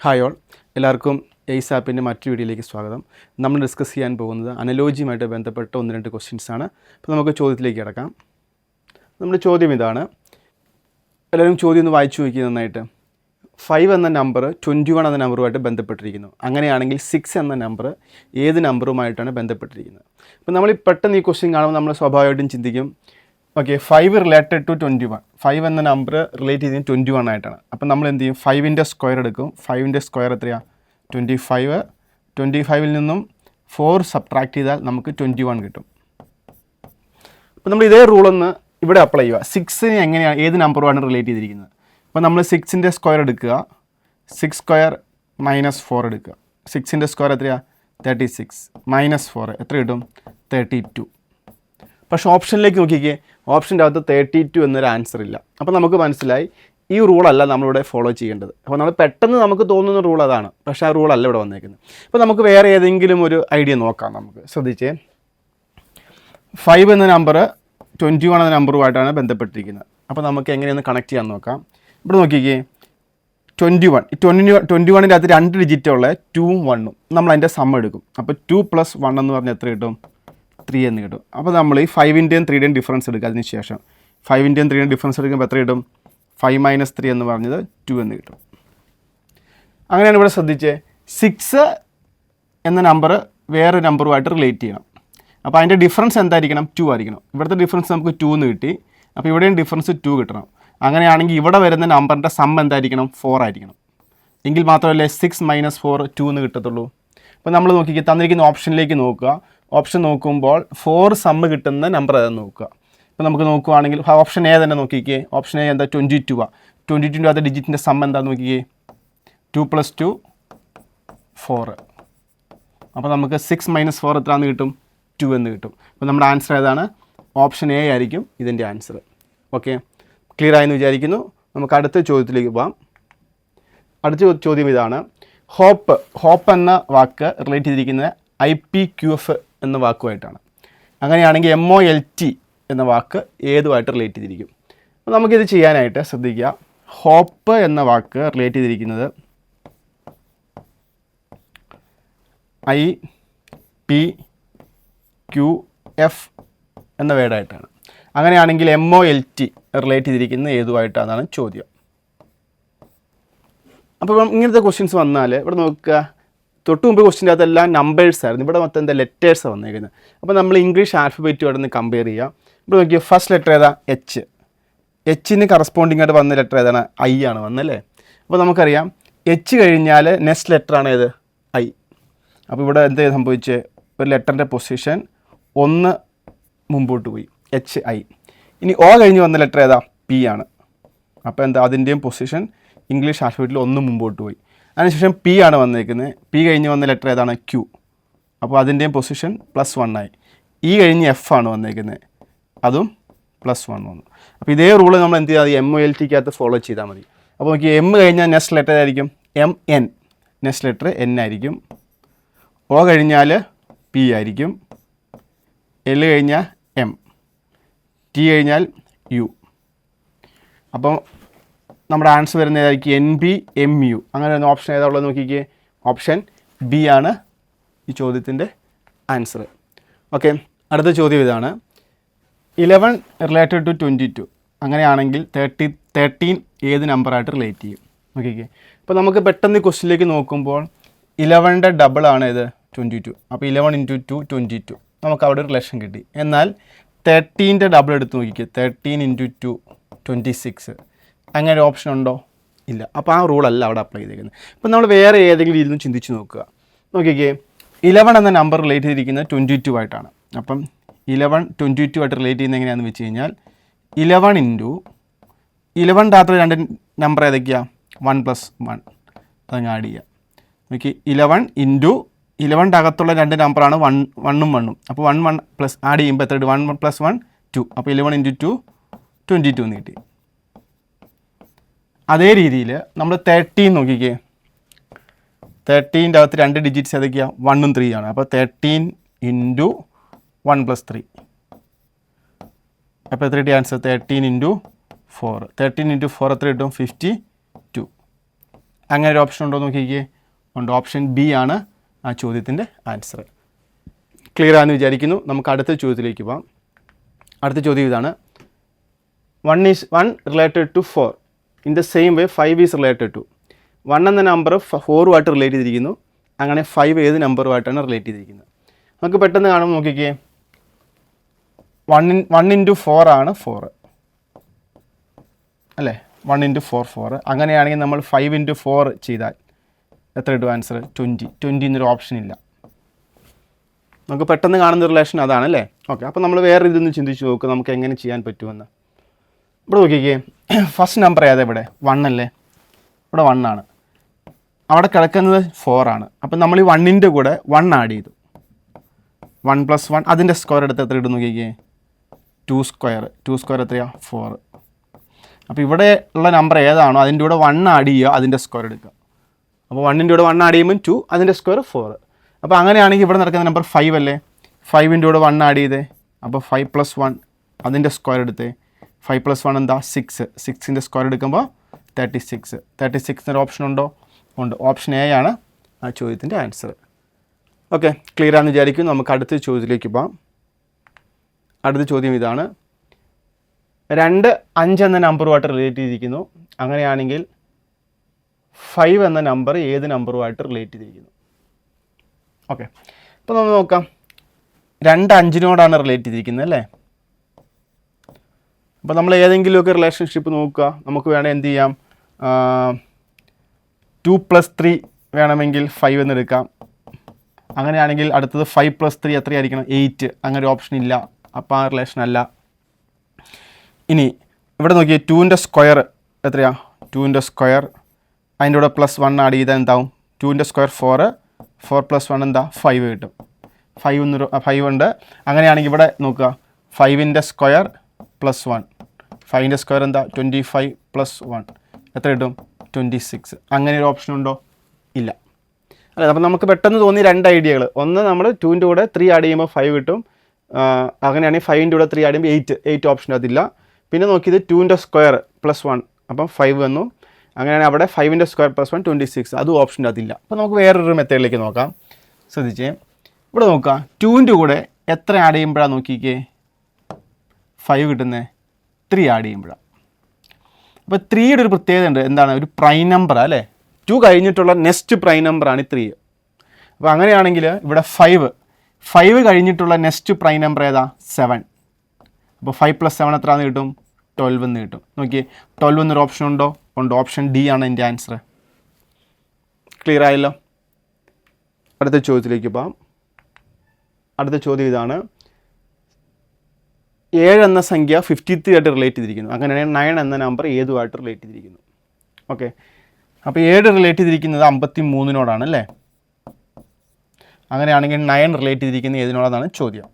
Hi all, എല്ലാവർക്കും ace ആപ്പിൻ്റെ മറ്റൊരു വീഡിയോയിലേക്ക് സ്വാഗതം. നമ്മൾ ഡിസ്കസ് ചെയ്യാൻ പോകുന്നത് അനലോജിയുമായിട്ട് ബന്ധപ്പെട്ട 1-2 ക്വസ്റ്റ്യൻസ് ആണ്. അപ്പോൾ നമുക്ക് ചോദ്യത്തിലേക്ക് കിടക്കാം. നമ്മുടെ ചോദ്യം ഇതാണ്. എല്ലാവരും ചോദ്യം ഒന്ന് വായിച്ചു നോക്കി നന്നായിട്ട്. 5 എന്ന നമ്പർ 21 എന്ന നമ്പറുമായിട്ട് ബന്ധപ്പെട്ടിരിക്കുന്നു. അങ്ങനെയാണെങ്കിൽ 6 എന്ന നമ്പർ ഏത് നമ്പറുമായിട്ടാണ് ബന്ധപ്പെട്ടിരിക്കുന്നത്? അപ്പോൾ നമ്മൾ പെട്ടെന്ന് ഈ ക്വസ്റ്റ്യൻ കാണുമ്പോൾ നമ്മൾ സ്വാഭാവികമായിട്ടും ചിന്തിക്കും, ഓക്കെ 5 റിലേറ്റഡ് ടു 21. 5 എന്ന നമ്പർ റിലേറ്റ് ചെയ്തത് 21 ആയിട്ടാണ്. അപ്പം നമ്മൾ എന്ത് ചെയ്യും? 5ൻ്റെ സ്ക്വയർ എടുക്കും. 5ൻ്റെ സ്ക്വയർ എത്രയാണ്? 25. 25ൽ നിന്നും 4 സബ്ട്രാക്ട് ചെയ്താൽ നമുക്ക് 21 കിട്ടും. അപ്പോൾ നമ്മൾ ഇതേ റൂളൊന്ന് ഇവിടെ അപ്ലൈ ചെയ്യുക. 6ന് എങ്ങനെയാണ്, ഏത് നമ്പറുമാണ് റിലേറ്റ് ചെയ്തിരിക്കുന്നത്? അപ്പോൾ നമ്മൾ 6ൻ്റെ സ്ക്വയർ എടുക്കുക. 6 സ്ക്വയർ മൈനസ് 4 എടുക്കുക. 6ൻ്റെ സ്ക്വയർ എത്രയാണ്? 36 മൈനസ് 4 എത്ര കിട്ടും? 32. പക്ഷേ ഓപ്ഷനിലേക്ക് നോക്കിക്കേ, ഓപ്ഷൻ്റെ അകത്ത് 32 എന്നൊരു ആൻസർ ഇല്ല. അപ്പോൾ നമുക്ക് മനസ്സിലായി ഈ റൂളല്ല നമ്മളിവിടെ ഫോളോ ചെയ്യേണ്ടത്. അപ്പോൾ നമ്മൾ പെട്ടെന്ന് നമുക്ക് തോന്നുന്ന റൂൾ അതാണ്, പക്ഷേ ആ റൂളല്ല ഇവിടെ വന്നേക്കുന്നത്. അപ്പോൾ നമുക്ക് വേറെ ഏതെങ്കിലും ഒരു ഐഡിയ നോക്കാം. നമുക്ക് ശ്രദ്ധിച്ചേ, 5 എന്ന നമ്പർ 21 എന്ന നമ്പറുമായിട്ടാണ് ബന്ധപ്പെട്ടിരിക്കുന്നത്. അപ്പോൾ നമുക്ക് എങ്ങനെയൊന്ന് കണക്ട് ചെയ്യാൻ നോക്കാം. ഇവിടെ നോക്കിക്കേ, 21ൻ്റെ അകത്ത് 2 ഡിജിറ്റുള്ള 2ഉം 1ഉം നമ്മൾ അതിൻ്റെ സം എടുക്കും. അപ്പോൾ 2 + 1 എന്ന് പറഞ്ഞാൽ എത്ര കിട്ടും? 3 എന്ന് കിട്ടും. അപ്പോൾ നമ്മൾ ഈ 5ൻ്റെയും 3ൻ്റെയും ഡിഫറൻസ് എടുക്കുക. അതിന് ശേഷം 5ൻ്റെയും 3ൻ്റെയും ഡിഫറൻസ് എടുക്കുമ്പോൾ എത്ര കിട്ടും? 5 - 3 എന്ന് പറഞ്ഞത് 2 എന്ന് കിട്ടും. അങ്ങനെയാണ് ഇവിടെ ശ്രദ്ധിച്ചേ, 6 എന്ന നമ്പർ വേറെ നമ്പറുമായിട്ട് റിലേറ്റ് ചെയ്യണം. അപ്പോൾ അതിൻ്റെ ഡിഫറൻസ് എന്തായിരിക്കണം? 2 ആയിരിക്കണം. ഇവിടുത്തെ ഡിഫറൻസ് നമുക്ക് 2 എന്ന് കിട്ടി. അപ്പോൾ ഇവിടെയും ഡിഫറൻസ് 2 കിട്ടണം. അങ്ങനെയാണെങ്കിൽ ഇവിടെ വരുന്ന നമ്പറിൻ്റെ സം എന്തായിരിക്കണം? 4 ആയിരിക്കണം. എങ്കിൽ മാത്രമല്ലേ 6 - 4 2 എന്ന് കിട്ടത്തുള്ളൂ. അപ്പോൾ നമ്മൾ നോക്കിക്കുക, തന്നിരിക്കുന്ന ഓപ്ഷനിലേക്ക് നോക്കുക. ഓപ്ഷൻ നോക്കുമ്പോൾ 4 സമ്മ് കിട്ടുന്ന നമ്പർ ഏതെന്ന് നോക്കുക. ഇപ്പോൾ നമുക്ക് നോക്കുകയാണെങ്കിൽ ഓപ്ഷൻ എ തന്നെ നോക്കിക്കേ. ഓപ്ഷൻ എ എന്താ? 22 ആണ്. 22ൻ്റെ അത് ഡിജിറ്റിൻ്റെ സം എന്താണെന്ന് നോക്കിക്കേ. 2 + 2 4. അപ്പോൾ നമുക്ക് 6 - 4 എത്രയാണെന്ന് കിട്ടും? 2 എന്ന് കിട്ടും. അപ്പോൾ നമ്മുടെ ആൻസർ ഏതാണ്? ഓപ്ഷൻ എ ആയിരിക്കും ഇതിൻ്റെ ആൻസർ. ഓക്കെ, ക്ലിയർ ആയെന്ന് വിചാരിക്കുന്നു. നമുക്ക് അടുത്ത ചോദ്യത്തിലേക്ക് പോകാം. അടുത്ത ചോദ്യം ഇതാണ്. ഹോപ്പ് എന്ന വാക്ക് റിലേറ്റ് ചെയ്തിരിക്കുന്നത് IPQF എന്ന വാക്കുമായിട്ടാണ്. അങ്ങനെയാണെങ്കിൽ MOLT എന്ന വാക്ക് ഏതുമായിട്ട് റിലേറ്റ് ചെയ്തിരിക്കും? അപ്പോൾ നമുക്കിത് ചെയ്യാനായിട്ട് ശ്രദ്ധിക്കുക. ഹോപ്പ് എന്ന വാക്ക് റിലേറ്റ് ചെയ്തിരിക്കുന്നത് IPQF എന്ന വേർഡായിട്ടാണ്. അങ്ങനെയാണെങ്കിൽ MOLT റിലേറ്റ് ചെയ്തിരിക്കുന്നത് ഏതുമായിട്ടാണെന്നാണ് ചോദ്യം. അപ്പോൾ ഇങ്ങനത്തെ ക്വസ്റ്റ്യൻസ് വന്നാൽ ഇവിടെ നോക്കുക, തൊട്ട് മുമ്പ് ക്വസ്റ്റ്യൻ്റെ അകത്തെല്ലാം നമ്പേഴ്സ് ആയിരുന്നു. ഇവിടെ മൊത്തം എന്താ ലെറ്റേഴ്സാണ് വന്നേക്കുന്നത്. അപ്പോൾ നമ്മൾ ഇംഗ്ലീഷ് ആൽഫബറ്റുമായിട്ട് ഒന്ന് കമ്പയർ ചെയ്യുക. ഇവിടെ നോക്കിയാൽ ഫസ്റ്റ് ലെറ്റർ ഏതാ? H. Hന് കറസ്പോണ്ടിങ് ആയിട്ട് വന്ന ലെറ്റർ ഏതാണ്? I ആണ് വന്നല്ലേ. അപ്പോൾ നമുക്കറിയാം H കഴിഞ്ഞാൽ നെക്സ്റ്റ് ലെറ്ററാണ് ഏത്? I. അപ്പോൾ ഇവിടെ എന്താ സംഭവിച്ചത്? ഒരു ലെറ്ററിൻ്റെ പൊസിഷൻ 1 മുമ്പോട്ട് പോയി, HI. ഇനി O കഴിഞ്ഞ് വന്ന ലെറ്റർ ഏതാ? P ആണ്. അപ്പോൾ എന്താ? അതിൻ്റെയും പൊസിഷൻ ഇംഗ്ലീഷ് ആൽഫബറ്റിൽ 1 മുമ്പോട്ട് പോയി. അതിനുശേഷം P ആണ് വന്നേക്കുന്നത്. P കഴിഞ്ഞ് വന്ന ലെറ്റർ ഏതാണ്? Q. അപ്പോൾ അതിൻ്റെയും പൊസിഷൻ +1 ആയി. E കഴിഞ്ഞ് F ആണ് വന്നേക്കുന്നത്. അതും +1 വന്നു. അപ്പോൾ ഇതേ റൂള് നമ്മൾ എന്ത് ചെയ്യാം? MOLTക്കകത്ത് ഫോളോ ചെയ്താൽ മതി. അപ്പോൾ നോക്കി, M കഴിഞ്ഞാൽ നെക്സ്റ്റ് ലെറ്റർ ആയിരിക്കും MN. നെക്സ്റ്റ് ലെറ്റർ N ആയിരിക്കും. O കഴിഞ്ഞാൽ P ആയിരിക്കും. L കഴിഞ്ഞാൽ M. T കഴിഞ്ഞാൽ U. അപ്പം നമ്മുടെ ആൻസർ വരുന്നത് ഏതായിരിക്കും? NBMU. അങ്ങനെ ഒരു ഓപ്ഷൻ ഏതാ ഉള്ളത് നോക്കിക്കേ. ഓപ്ഷൻ B ആണ് ഈ ചോദ്യത്തിൻ്റെ ആൻസർ. ഓക്കെ, അടുത്ത ചോദ്യം ഇതാണ്. 11 റിലേറ്റഡ് ടു 22. അങ്ങനെയാണെങ്കിൽ 13 ഏത് നമ്പറായിട്ട് റിലേറ്റ് ചെയ്യും? നോക്കിക്കേ. അപ്പോൾ നമുക്ക് പെട്ടെന്ന് ക്വസ്റ്റ്യനിലേക്ക് നോക്കുമ്പോൾ 11ൻ്റെ ഡബിൾ ആണ് ഇത് 22. അപ്പോൾ 11 × 2 22. നമുക്ക് അവിടെ ഒരു റിലേഷൻ കിട്ടി. എന്നാൽ 13ൻ്റെ ഡബിൾ എടുത്ത് നോക്കിക്കേ. 13 × 2 26. അങ്ങനെ ഒരു ഓപ്ഷൻ ഉണ്ടോ? ഇല്ല. അപ്പോൾ ആ റൂളല്ല അവിടെ അപ്ലൈ ചെയ്തേക്കുന്നത്. അപ്പോൾ നമ്മൾ വേറെ ഏതെങ്കിലും രീതിയിൽ ചിന്തിച്ച് നോക്കുക. നോക്കിക്കേ, 11 എന്ന നമ്പർ റിലേറ്റ് ചെയ്തിരിക്കുന്നത് 22 ആയിട്ടാണ്. അപ്പം 11 22 ആയിട്ട് റിലേറ്റ് ചെയ്യുന്നത് എങ്ങനെയാണെന്ന് വെച്ച് കഴിഞ്ഞാൽ 11 × 11ൻ്റെ അകത്ത് 2 നമ്പർ ഏതൊക്കെയാണ്? 1 + 1. അതങ്ങ് ആഡ് ചെയ്യുക. നോക്കി, 11 × 11ൻ്റെ അകത്തുള്ള 2 നമ്പറാണ് 1ഉം 1ഉം. അപ്പോൾ 1 1 പ്ലസ് ആഡ് ചെയ്യുമ്പോൾ എത്ര? 1 + 1 2. അപ്പോൾ 11 × 2 22 എന്ന് കിട്ടി. അതേ രീതിയിൽ നമ്മൾ 13 നോക്കിക്കേ. 13ൻ്റെ അകത്ത് 2 ഡിജിറ്റ്സ് ഏതൊക്കെയാണ്? 1ഉം 3 ആണ്. അപ്പോൾ 13 × 1 + 3. അപ്പോൾ എത്ര കിട്ടിയ ആൻസർ? 13 × 4. 13 × 4 എത്ര കിട്ടും? 52. അങ്ങനെ ഒരു ഓപ്ഷൻ ഉണ്ടോ നോക്കിക്കേ, ഉണ്ട്. ഓപ്ഷൻ ബി ആണ് ആ ചോദ്യത്തിൻ്റെ ആൻസർ. ക്ലിയർ ആണെന്ന് വിചാരിക്കുന്നു. നമുക്ക് അടുത്ത ചോദ്യത്തിലേക്ക് പോകാം. അടുത്ത ചോദ്യം ഇതാണ്. 1 related to 4 in the same way 5 is related to. 1 എന്ന നമ്പർ 4ഉമായിട്ട് റിലേറ്റ് ചെയ്തിരിക്കുന്നു. അങ്ങനെ 5 ഏത് നമ്പറുമായിട്ടാണ് റിലേറ്റ് ചെയ്തിരിക്കുന്നത്? നമുക്ക് പെട്ടെന്ന് കാണുമ്പോൾ നോക്കിക്കേ, 1 ഇൻറ്റു 4 ആണ് 4 അല്ലേ? 1 ഇൻറ്റു 4. അങ്ങനെയാണെങ്കിൽ നമ്മൾ 5 ഇൻറ്റു 4 ചെയ്താൽ എത്ര കിട്ടും ആൻസർ? 20 എന്നൊരു ഓപ്ഷൻ ഇല്ല. നമുക്ക് പെട്ടെന്ന് കാണുന്ന റിലേഷൻ അതാണല്ലേ. ഓക്കെ, അപ്പോൾ നമ്മൾ വേറെ ഇതൊന്ന് ചിന്തിച്ച് നോക്കുക നമുക്ക് എങ്ങനെ ചെയ്യാൻ പറ്റുമെന്ന്. ഇവിടെ നോക്കിക്കേ, ഫസ്റ്റ് നമ്പർ ഏതാ? ഇവിടെ 1 അല്ലേ? ഇവിടെ 1 ആണ്. അവിടെ കിടക്കുന്നത് 4 ആണ്. അപ്പം നമ്മൾ ഈ 1ൻ്റെ കൂടെ 1 ആഡ് ചെയ്തു. 1 + 1 അതിൻ്റെ സ്ക്വയർ എടുത്ത് എത്ര ഇടും നോക്കിക്കേ? 2 സ്ക്വയർ എത്രയാണ്? 4. അപ്പോൾ ഇവിടെ ഉള്ള നമ്പർ ഏതാണോ അതിൻ്റെ കൂടെ 1 ആഡ് ചെയ്യുക, അതിൻ്റെ സ്ക്വയർ എടുക്കുക. അപ്പോൾ 1ൻ്റെ കൂടെ 1 ആഡ് ചെയ്യുമ്പോൾ 2, അതിൻ്റെ സ്ക്വയർ 4. അപ്പോൾ അങ്ങനെയാണെങ്കിൽ ഇവിടെ നടക്കുന്ന നമ്പർ 5 അല്ലേ? 5ൻ്റെ കൂടെ 1 ആഡ് ചെയ്തേ. അപ്പോൾ 5 + 1 അതിൻ്റെ സ്ക്വയർ എടുത്തേ. 5 + 1 എന്താ? 6. 6ൻ്റെ സ്ക്വയർ എടുക്കുമ്പോൾ 36. 36 എന്നൊരു ഓപ്ഷൻ ഉണ്ടോ? ഉണ്ട്. ഓപ്ഷൻ എ ആണ് ആ ചോദ്യത്തിൻ്റെ ആൻസർ. ഓക്കെ, ക്ലിയർ ആണെന്ന് വിചാരിക്കും. നമുക്ക് അടുത്ത ചോദ്യത്തിലേക്ക് പോകാം. അടുത്ത ചോദ്യം ഇതാണ്. 2, 5 എന്ന നമ്പറുമായിട്ട് റിലേറ്റ് ചെയ്തിരിക്കുന്നു. അങ്ങനെയാണെങ്കിൽ 5 എന്ന നമ്പർ ഏത് നമ്പറുമായിട്ട് റിലേറ്റ് ചെയ്തിരിക്കുന്നു? ഓക്കെ, അപ്പോൾ നമ്മൾ നോക്കാം. 2 5നോടാണ് റിലേറ്റ് ചെയ്തിരിക്കുന്നത് അല്ലേ? അപ്പോൾ നമ്മൾ ഏതെങ്കിലുമൊക്കെ റിലേഷൻഷിപ്പ് നോക്കുക. നമുക്ക് വേണേൽ എന്ത് ചെയ്യാം? 2 + 3 വേണമെങ്കിൽ 5 എന്നെടുക്കാം. അങ്ങനെയാണെങ്കിൽ അടുത്തത് 5 + 3 എത്രയായിരിക്കണം? 8. അങ്ങനെ ഒരു ഓപ്ഷൻ ഇല്ല. അപ്പോൾ ആ റിലേഷൻ അല്ല. ഇനി ഇവിടെ നോക്കിയാൽ 2ൻ്റെ സ്ക്വയർ എത്രയാണ്? 2ൻ്റെ സ്ക്വയർ അതിൻ്റെ കൂടെ +1 ആഡ് ചെയ്താൽ എന്താവും? 2ൻ്റെ സ്ക്വയർ 4 + 1 എന്താ? 5 കിട്ടും. 5 ഉണ്ട്. അങ്ങനെയാണെങ്കിൽ ഇവിടെ നോക്കുക, 5ൻ്റെ സ്ക്വയർ +1, 5ൻ്റെ സ്ക്വയർ എന്താ? 25 + 1 എത്ര കിട്ടും? 26. അങ്ങനെ ഒരു ഓപ്ഷൻ ഉണ്ടോ? ഇല്ല അല്ലേ. അപ്പോൾ നമുക്ക് പെട്ടെന്ന് തോന്നി 2 ഐഡിയകൾ. ഒന്ന്, നമ്മൾ 2ൻ്റെ കൂടെ 3 ആഡ് ചെയ്യുമ്പോൾ 5 കിട്ടും. അങ്ങനെയാണെങ്കിൽ 5ൻ്റെ കൂടെ 3 ആഡ് ചെയ്യുമ്പോൾ 8 ഓപ്ഷൻ അതില്ല. പിന്നെ നോക്കിയത് 2ൻ്റെ സ്ക്വയർ +1 അപ്പം 5 വന്നു. അങ്ങനെയാണെങ്കിൽ അവിടെ 5ൻ്റെ സ്ക്വയർ +1 26, അതും ഓപ്ഷൻ അതില്ല. അപ്പോൾ നമുക്ക് വേറൊരു മെത്തേഡിലേക്ക് നോക്കാം. ശ്രദ്ധിച്ചേ, ഇവിടെ നോക്കുക, 2ൻ്റെ കൂടെ എത്ര ആഡ് ചെയ്യുമ്പോഴാണ് നോക്കിക്കേ 5 കിട്ടുന്നത്? 3 ആഡ് ചെയ്യുമ്പോഴാണ്. അപ്പോൾ 3യുടെ ഒരു പ്രത്യേകത ഉണ്ട്. എന്താണ്? ഒരു പ്രൈം നമ്പർ അല്ലേ? 2 കഴിഞ്ഞിട്ടുള്ള നെക്സ്റ്റ് പ്രൈം നമ്പറാണ് 3. അപ്പോൾ അങ്ങനെയാണെങ്കിൽ ഇവിടെ 5 കഴിഞ്ഞിട്ടുള്ള നെക്സ്റ്റ് പ്രൈം നമ്പർ ഏതാ? 7. അപ്പോൾ 5 + 7 എത്രയാണെന്ന് കിട്ടും? 12 എന്ന് കിട്ടും. നോക്കിയേ, 12 എന്നൊരു ഓപ്ഷൻ ഉണ്ടോ? ഉണ്ട്. ഓപ്ഷൻ ഡി ആണ് എൻ്റെ ആൻസർ. ക്ലിയർ ആയല്ലോ. അടുത്ത ചോദ്യത്തിലേക്ക് പോകാം. അടുത്ത ചോദ്യം ഇതാണ്. 7 എന്ന സംഖ്യ 53 ആയിട്ട് റിലേറ്റ് ചെയ്തിരിക്കുന്നു. അങ്ങനെയാണെങ്കിൽ 9 എന്ന നമ്പർ ഏതുമായിട്ട് റിലേറ്റ് ചെയ്തിരിക്കുന്നു? ഓക്കെ, അപ്പോൾ 7 റിലേറ്റ് ചെയ്തിരിക്കുന്നത് 53നോടാണ് അല്ലേ? അങ്ങനെയാണെങ്കിൽ 9 റിലേറ്റ് ചെയ്തിരിക്കുന്നത് ഏതിനോടാണ് ചോദ്യം.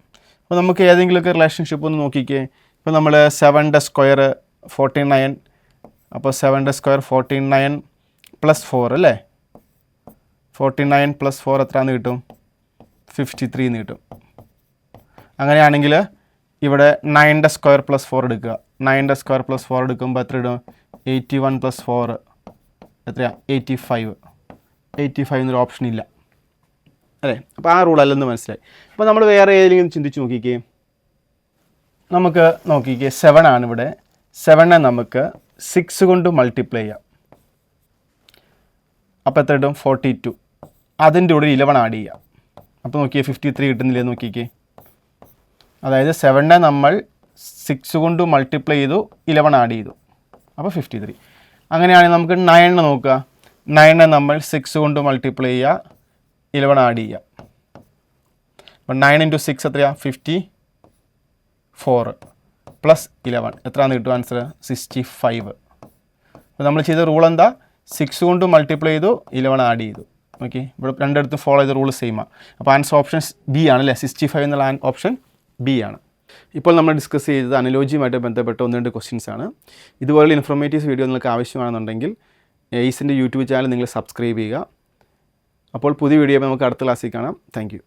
അപ്പോൾ നമുക്ക് ഏതെങ്കിലുമൊക്കെ റിലേഷൻഷിപ്പ് ഒന്ന് നോക്കിക്കേ. ഇപ്പോൾ നമ്മൾ 7ൻ്റെ സ്ക്വയർ 49. അപ്പോൾ 7ൻ്റെ സ്ക്വയർ 49 + 4 അല്ലേ? 49 + 4 എത്രയാണെന്ന് കിട്ടും? 53 എന്ന് കിട്ടും. അങ്ങനെയാണെങ്കിൽ ഇവിടെ 9ൻ്റെ സ്ക്വയർ +4 എടുക്കുക. 9ൻ്റെ സ്ക്വയർ +4 എടുക്കുമ്പോൾ എത്ര ഇടും? 81 + 4 എത്രയാണ്? 85. 85 എന്നൊരു ഓപ്ഷൻ ഇല്ല അല്ലേ? അപ്പോൾ ആ റൂൾ അല്ലെന്ന് മനസ്സിലായി. അപ്പോൾ നമ്മൾ വേറെ ഏതെങ്കിലും ചിന്തിച്ച് നോക്കിക്കേ. നമുക്ക് നോക്കിക്കേ, 7 ആണ് ഇവിടെ. 7നെ നമുക്ക് 6 കൊണ്ട് മൾട്ടിപ്ലൈ ചെയ്യാം. അപ്പോൾ എത്ര കിട്ടും? 42. അതിൻ്റെ കൂടെ 11 ആഡ് ചെയ്യാം. അപ്പോൾ നോക്കിയേ 53 കിട്ടുന്നില്ലേ? നോക്കിക്കേ, അതായത് 7നെ നമ്മൾ 6 കൊണ്ട് മൾട്ടിപ്ലൈ ചെയ്തു, 11 ആഡ് ചെയ്തു, അപ്പോൾ 53. അങ്ങനെയാണെങ്കിൽ നമുക്ക് 9 നോക്കുക. 9നെ നമ്മൾ 6 കൊണ്ട് മൾട്ടിപ്ലൈ ചെയ്യുക, 11 ആഡ് ചെയ്യുക. അപ്പോൾ 9 × 6 എത്രയാണ്? 54 + 11 എത്രയാണെന്ന് കിട്ടും ആൻസർ? 65. അപ്പോൾ നമ്മൾ ചെയ്ത റൂൾ എന്താ? 6 കൊണ്ട് മൾട്ടിപ്ലൈ ചെയ്തു, 11 ആഡ് ചെയ്തു. ഓക്കെ, ഇവിടെ രണ്ടിടത്തും ഫോളോ ചെയ്ത റൂൾ സെയിമാണ്. അപ്പോൾ ആൻസർ ഓപ്ഷൻ ബി ആണ് അല്ലേ? 65 എന്നുള്ള ഓപ്ഷൻ ബി ആണ്. ഇപ്പോൾ നമ്മൾ ഡിസ്കസ് ചെയ്തത് അനലോജിയുമായിട്ട് ബന്ധപ്പെട്ട 1-2 ക്വസ്റ്റ്യൻസ് ആണ്. ഇതുപോലുള്ള ഇൻഫോർമേറ്റീവ്സ് വീഡിയോ നിങ്ങൾക്ക് ആവശ്യമാണെന്നുണ്ടെങ്കിൽ എയ്സിൻ്റെ യൂട്യൂബ് ചാനൽ നിങ്ങൾ സബ്സ്ക്രൈബ് ചെയ്യുക. അപ്പോൾ പുതിയ വീഡിയോ നമുക്ക് അടുത്ത ക്ലാസ്സിൽ കാണാം. Thank you.